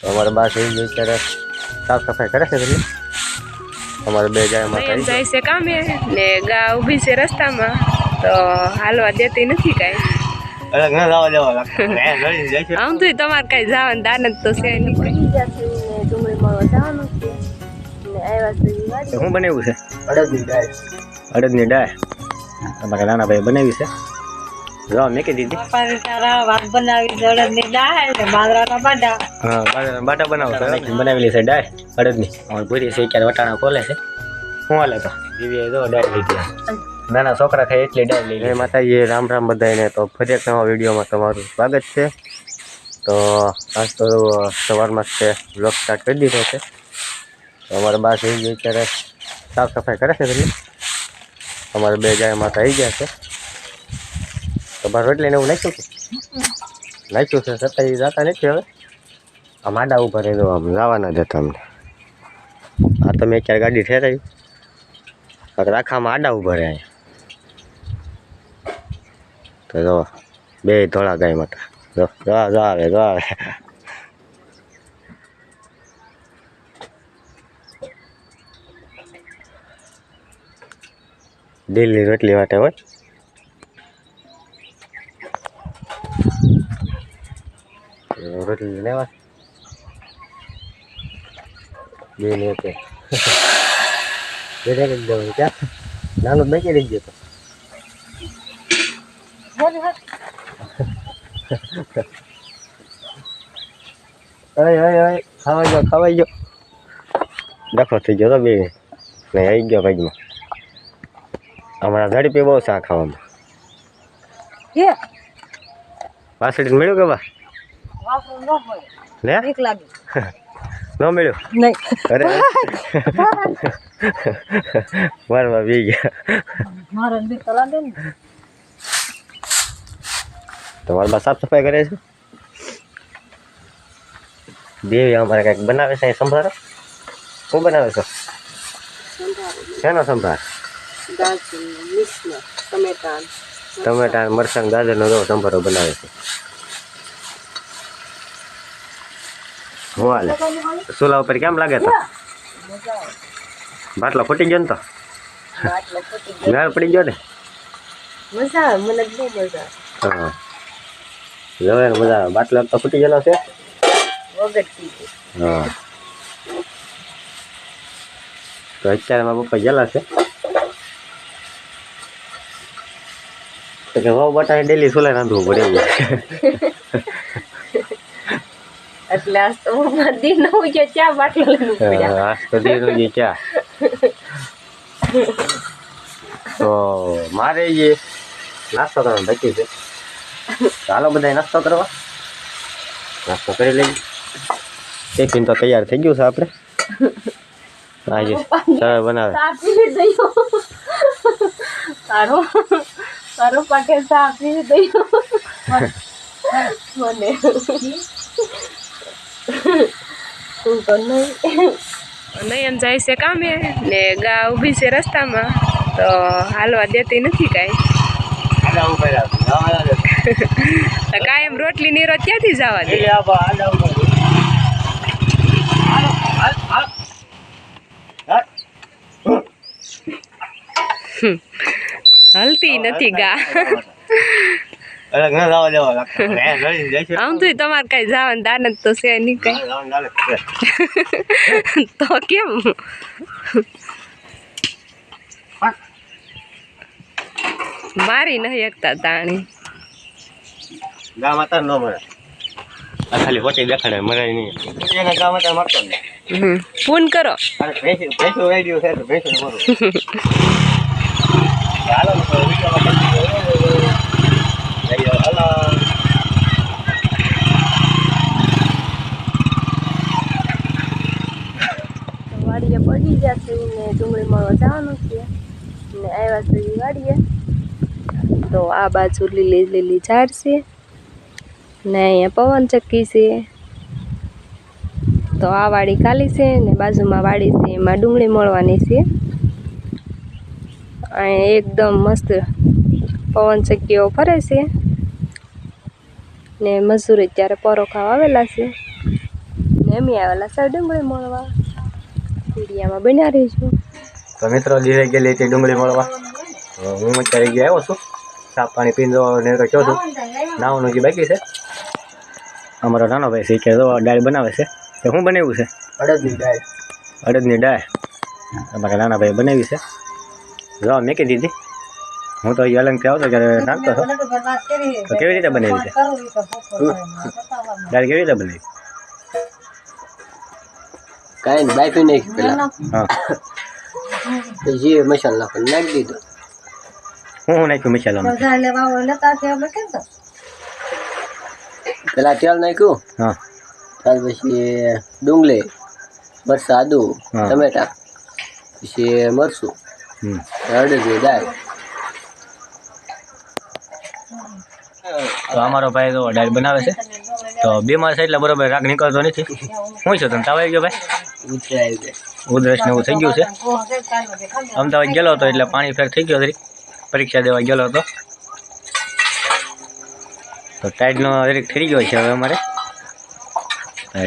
અમારે બા થઈ ગઈ અત્યારે સાફ સફાઈ કરે છે એટલે અમારે બે જાય માતા જાય છે કામે ને ગા ઊભી છે રસ્તામાં તો હાલવા દેતી નથી કાંઈ. અલગ ના લાવવા દેવા લાગતા આમ તો તમારે કઈ જવાનું દાનત તો છે નહીં કઈ. ડુંગળી મળવા જવાનું છે ને આવ્યા છે શું બનાવ્યું છે? અડદની દાળ. અડદની દાળ તમારા નાના ભાઈ બનાવી છે. જો મેકી દીધી. વાત બનાવી છે અડદની દાળ ને બાજરાના બાટા. હા બાજરાના બાટા બનાવો છો. બનાવેલી છે દાળ અડદની. અમારી પૂરી છે ક્યારે વટાણા ખોલે છે. શું હાલે તો દીવીએ જો દાળ લીધી. નાના છોકરા ખાય એટલી દાળ લઈ લે. માતાજી રામ રામ બધાને. તો ફરી એક નવા વિડીયોમાં તમારું સ્વાગત છે. તો આજ તો સવારમાં જ વ્લોગ સ્ટાર્ટ કરી દીધો છે. તો અમારા બા થઈ ગઈ અત્યારે સાફ સફાઈ કરે છે એટલે અમારે બે જાય માતા આવી ગયા છે. તો બાર રોટલીને એવું નાખ્યું છે છતાં એ જતા નથી. હવે આમ આડા ઉભા રહી દો, આમ જવાના જતા અમને. આ તમે અત્યારે ગાડી ઠેરાવી રાખવામાં આડા ઉભા રહે અહીંયા. તો જો બે ધોળા ગાય માતા જો આવે દિલ્હી રોટલી માટે હોય. રોટલી લેવા બે ને બે રાખી દેવાનું. ક્યાં નાનું બેસી રહી ગયો તો ખવાઈ ગયો ડખો થઈ ગયો તો બે ને આવી ગયો ભાગમાં. અમારા ઝડપી બહુ શાક ખાવામાં. વાસળી મળ્યું કે બા લે ન મળ્યું? અરે મારવા બી ગયા. તમારા બા સાફ સફાઈ કરે છે. દેવી અમારે કંઈક બનાવે છે સંભારો. શું બનાવે છો? શેનો સંભાર? ટમેટા મરચાં ગાજરનો સંભારો બનાવે છે. હું હાલે ચૂલા ઉપર કેમ લાગે તો? બાટલો ફૂટી ગયો ને તો ગાળ પડી ગયો ને. હા જવે ને મજા આવે. બાટલો તો ફૂટી ગયેલો છે. હા તો અત્યારે મારા પપ્પા ગયેલા છે. તો કે વાવ બટાને ડેલી સુલે રાંધવું પડે એવું. એટલે આજ તો દિન હોય કે ચા બાટલો લેવું પડ્યા. આજ તો દિન હોય ચા. તો મારે એ નાસ્તો કરવાનો બાકી છે. ચાલો બધા નાસ્તો કરવા. નાસ્તો કરી લઈએ. ટિફિન તો તૈયાર થઈ ગયું છે આપણે. આજે સરળ બનાવે. તારો પાકે સાપી દઈ મને નયન જાય છે કામે ને ગા ઊભી છે રસ્તામાં તો હાલવા દેતી નથી કાંઈ. કાયમ રોટલી નીરો ક્યાંથી જવા દે? હલતી નથી ગા. અલગ ના લાવવા દેવા લાગતા. આમ તો તમારે કઈ જવાનું દાનત તો છે નહીં કઈ. તો કેમ મારી નહીં એકતા તાણી ગા માતા ન મળે. ખાલી હોટી દેખાડે મરાય નહીં. એના ગા માતા મળતો નહીં. ફોન કરો. ભેંસો રેડિયો છે તો ભેંસો મરું. હાલો વાડીએ પડી જશે ને ડુંગળી મળવા જવાનું છે ને આવ્યા છે વાડીએ. તો આ બાજુ લીલી લીલી ઝાડ છે ને અહીંયા પવન ચક્કી છે. તો આ વાડી ખાલી છે ને બાજુમાં વાડી છે એમાં ડુંગળી મળવાની છે. અહીંયા એકદમ મસ્ત પવન ચક્કીઓ ફરે છે ને મજૂર અત્યારે પરો ખાવા આવેલા છે ને અમે આવેલા સર ડુંગળી મળવા વિડીયામાં બન્યા રહીશું. તો મિત્રો દીવે ગયેલી હતી ડુંગળી મળવા. તો હું અત્યારે ગયા આવ્યો છું, સાફ પાણી પીને ને તો કહું છું નાવાનું જે બાકી છે. અમારો નાનો ભાઈ છે કે જો દાળ બનાવે છે. તો શું બનાવ્યું છે? અડદની દાળ. અડદની દાળ અમારા નાના ભાઈ બનાવી છે. જો મેકી દીધી. હું તો અહીંયા અલંગથી આવતો ત્યારે નાખતો હતો. તો કેવી રીતે બનાવી છે દાળ? કેવી રીતે બનાવી? કાંઈ નહીં, બાફી નાખી પેલા. હા, જે મસાલો નાખો નાખી દીધો. હું નાખ્યું મસાલામાં? પેલા તેલ નાખ્યું. હા, ત્યાર પછી ડુંગળી, મરચાં, આદુ, હા. ટમેટા, પછી મરચું, અડદની દાળ. તો અમારો ભાઈ તો દાળ બનાવે છે. તો બીમાર છે એટલે બરોબર રાગ નીકળતો નથી. શું છે તને તાવ આવી ગયો ભાઈ? ઉતરાઈ જાય. ઉધરસ ને એવું થઈ ગયું છે. અમદાવાદ ગયેલો હતો એટલે પાણી ફેર થઈ ગયો. પરીક્ષા દેવા ગયેલો હતો તો ટાઈડનો દરેક થઈ ગયો છે. હવે અમારે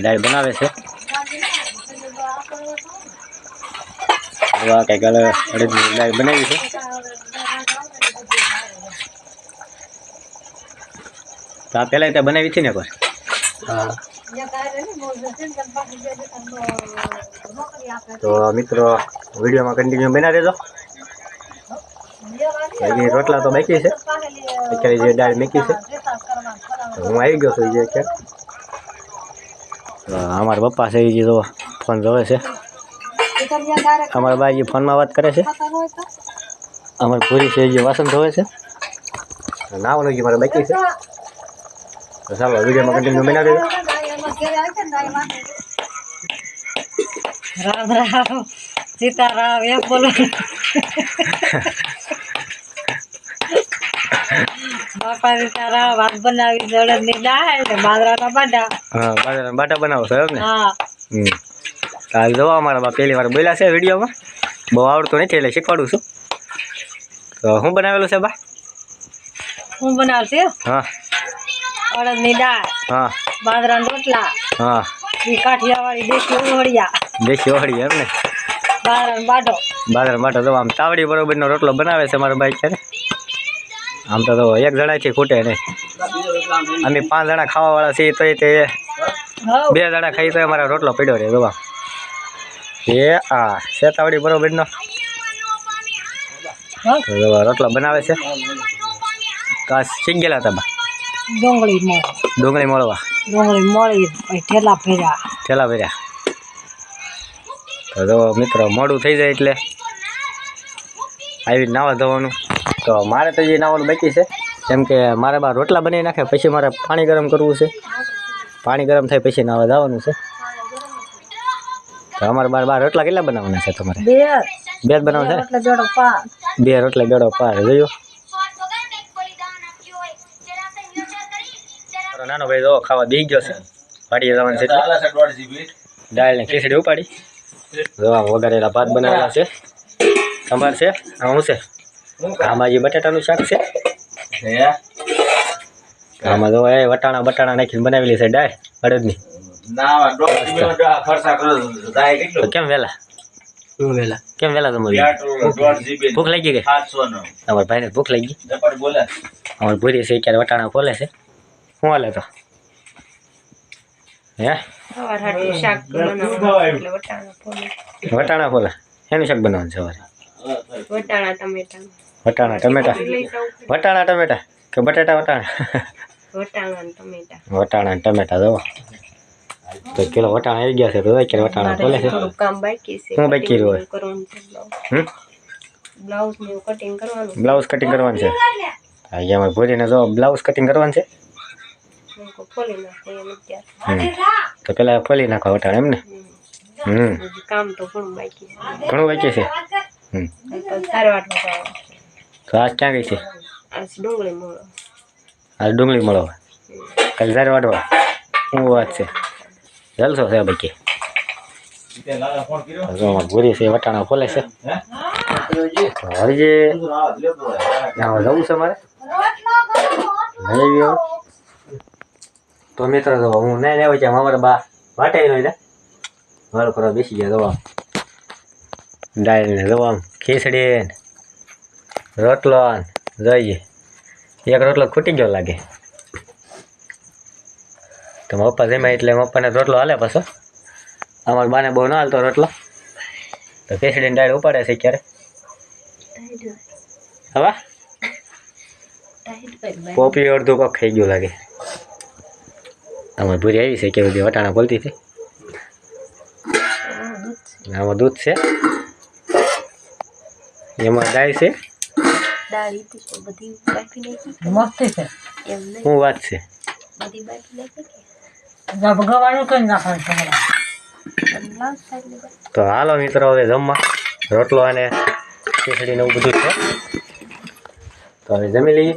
દાળ બનાવે છે. કંઈક અડદની દાળ બનાવી છે. તો આ પહેલાં ત્યાં બનાવી હતી ને એકવાર? હા. તો મિત્રો વિડીયોમાં કન્ટિન્યુ બના રહેજો. હજી રોટલા તો બાકી છે. અત્યારે જે દાળ મૂકી છે તો હું આવી ગયો છું. જે કે અમારા પપ્પા છે એ તો ફોન જોવે છે. અમારા બાજી ફોનમાં વાત કરે છે. અમારી પૂરી છે જે વાસણ ધોવે છે. નાવાનું જે મારે બાકી છે. તો ચાલો વિડીયોમાં કન્ટિન્યુ બના રહેજો. રામ રામ સીતારામ એમ બોલો. બાપા સીતારામ ભાત બનાવી અડદની દાળ ને બાજરાના બાટા. હા, બાજરાના બાટા બનાવો છો એમ ને? હા. હાલ જોવા અમારા બા પહેલી વાર બોલ્યા છે વિડીયોમાં. બહુ આવડતું નથી એટલે શીખવાડું છું. તો શું બનાવેલું છે બા? હું બનાવશે હા, અડદની દાળ, હા, બાજરાના રોટલા, હા. કાઠિયાવાડી દેશી ઓળિયા, દેશી વાળી એમ ને? બાજરાનો બાટો. બાજરાનો બાટો તો આમ તાવડી બરોબરનો રોટલો બનાવે છે મારા બાઈ ક્યારે. આમ તો એક જણાથી ખૂટે નહીં. અમે 5 જણા ખાવાવાળા છીએ તો તે 2 જણા ખાઈ તો અમારો રોટલો પડ્યો રહે. જોવા એ આ શેતાવડી બરોબરનો રોટલો બનાવે છે. કાસ શીખ ગયેલા હતા બા ડુંગળી મળી, ડુંગળી મળવા? ડુંગળી મળી પછી ઠેલા ફેર્યા. ઠેલા ભર્યા. તો જો મિત્રો મોડું થઈ જાય એટલે આવી નાવા ધોવાનું. તો મારે તો જે નાવાનું બાકી છે. કેમ કે મારે બા રોટલા બનાવી નાખે પછી મારે પાણી ગરમ કરવું છે. પાણી ગરમ થાય પછી નાવા જવાનું છે. તો અમારે બાર રોટલા કેટલા બનાવવાના છે તમારે? 2 જ બનાવશે ને? એટલે જોડો 5. 2 રોટલા બેડો પાર જોયું. મારો નાનો ભાઈ જો ખાવા દઈ ગયો છે. વાડીએ જવાનું છે એટલે દાળ ને ખીચડી ઉપાડી. જો વઘારેલા ભાત બનાવેલા છે. સંભાર છે. શું છે? આમાં જે બટાટાનું શાક છે. આમાં જો એ વટાણા બટાણા નાખીને બનાવેલી છે દાળ અડદની. તો કેમ વહેલા? શું વેલા? કેમ વહેલા તમે? ભૂખ લાગી ગઈ? અમારા ભાઈને ભૂખ લાગી. અમારી ભૂરી છે ક્યારે વટાણા ખોલે છે. શું હાલે તો? હે શાક બનાવવાનું એટલે વટાણા ફોલે. વટાણા ખોલે. એનું શાક બનાવવાનું સવારે? વટાણા ટમેટા. વટાણા ટમેટા? વટાણા ટમેટા કે બટાટા વટાણા? વટાણા ને ટમેટા. વટાણા ટમેટા દો. તો કિલો વટાણા આવી ગયા છે. તો ક્યારે વટાણા ખોલે છે? થોડું કામ બાકી છે. શું બાકી રહ્યું હોય? કરવાનું છે. બ્લાઉઝ ને કટિંગ કરવાનું. બ્લાઉઝ કટિંગ કરવાનું છે. અહીંયા અમારે ભૂરીને જો બ્લાઉઝ કટિંગ કરવાનું છે. ફોલી નાખો એમ અત્યારે. તો પેલા ફોલી નાખો વટાણા એમ ને? કામ તો ઘણું બાકી છે. ઘણું બાકી છે. સારું વાટમાં જવાનું. તો આજ ક્યાં ગઈ છે? આ ડુંગળી મળો. આજ ડુંગળી મળવા? કાલે ઝાર વાટવા? શું વાત છે? જલસો છે બાકી. ભૂરી છે વટાણા ખોલે છે. હજી જવું છે મારે. તો મિત્રો હું નહીં લેવા છે અમારા બા વાટે નો જા મારો કરો બેસી ગયા દવા દાળ ને દવા ખીચડી રોટલો જોઈએ એક રોટલો ખૂટી ગયો લાગે તો પપ્પા જમ્યા એટલે પપ્પાને રોટલો હાલે પાછો અમારા બાને બહુ ના હાલતો રોટલો તો ખીચડીની દાળ ઉપાડે છે ક્યારે હવે પોપી અડધું કોક ખાઈ ગયું લાગે આમાં ભૂરી આવી છે કે બધી વટાણા બોલતી હતી આમાં દૂધ છે એમાં દાળ છે મસ્ત છે શું વાત છે ગવાનું કઈ નાખવાનું તો હાલો મિત્રો હવે જમવા રોટલો અને ખીચડી ને એવું બધું છે તો હવે જમી લઈએ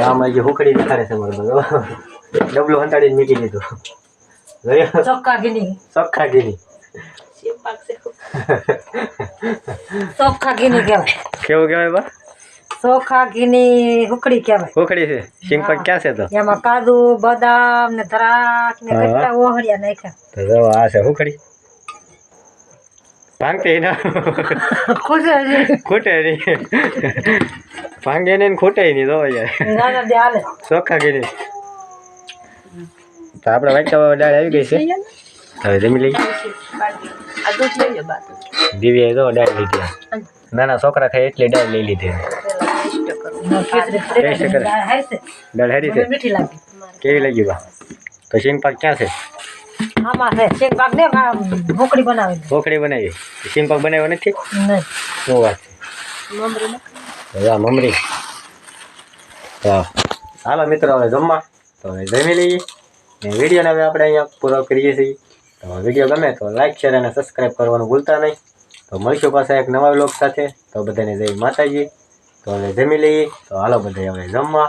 આમાં જે હુકડી દેખાડે છે મારે બધું ડબલું હંતાડીને મૂકી દીધું ચોખ્ખા ઘીની ચોખ્ખા ઘીની ચોખ્ખા ઘીની કહેવાય કેવું કહેવાય બા ચોખ્ખા ઘીની હુકડી કહેવાય હુકડી છે સિંપલ ક્યાં છે તો એમાં કાજુ બદામ ને દ્રાક્ષ ને કેટલા ઓહળિયા નાખ્યા તો જો આ છે હુકડી ભાંગતી ના ખૂટે નહીં ભાંગે નહીં ને ખૂટે નહીં જો યાર ચોખ્ખા ઘીની તો આપણે વાટકા દાળ આવી ગઈ છે હવે જમી લઈએ દિવ્યાએ જો દાળ લીધી નાના છોકરા ખાય એટલી દાળ લઈ લીધી ટેસ્ટ કરે દાળ હારી છે મીઠી લાગી કેવી લાગી બા તો સિંગ પાક ક્યાં છે આમાં છે શેક પાક ને ઢોકળી બનાવી ઢોકળી બનાવી સિંગ પાક બનાવ્યો નથી નહીં શું વાત છે હા મમરી તો હાલો મિત્રો હવે જમવા તો હવે જમી લઈએ ને વિડીયોને હવે આપણે અહીંયા પૂરો કરીએ છીએ તો વિડીયો ગમે તો લાઈક શેર અને સબસ્ક્રાઈબ કરવાનું ભૂલતા નહીં તો મળીશું પાછા એક નવા વ્લોગ સાથે તો બધાને જય માતાજી તો હવે જમી લઈએ તો હાલો બધા હવે જમવા